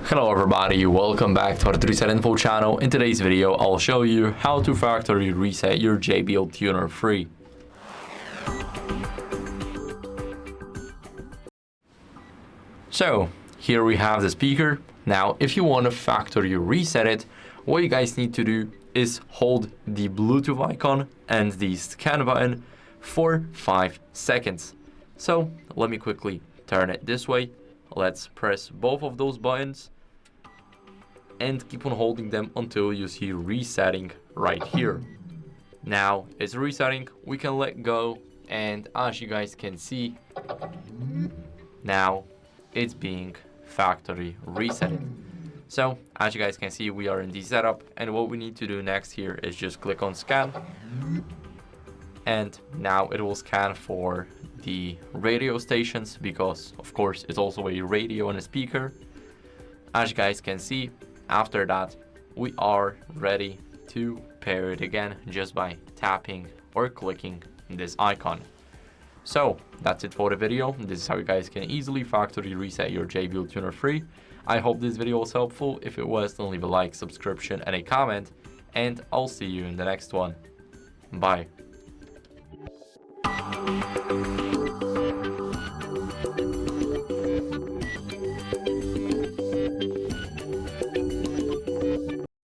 Hello everybody, welcome back to HardReset.Info channel. In today's video, I'll show you how to factory reset your JBL tuner free. So here we have the speaker. Now, if you want to factory reset it, what you guys need to do is hold the Bluetooth icon and the scan button for 5 seconds. So let me quickly turn it this way. Let's press both of those buttons and keep on holding them until you see resetting right here. Now it's resetting, we can let go, and as you guys can see, now it's being factory resetted. So as you guys can see, we are in the setup, and what we need to do next here is just click on scan, and now it will scan for the radio stations, because of course it's also a radio and a speaker. As you guys can see, after that we are ready to pair it again just by tapping or clicking this icon. So that's it for the video. This is how you guys can easily factory reset your JBL tuner free. I hope this video was helpful. If it was, then leave a like, subscription and a comment, and I'll see you in the next one. Bye.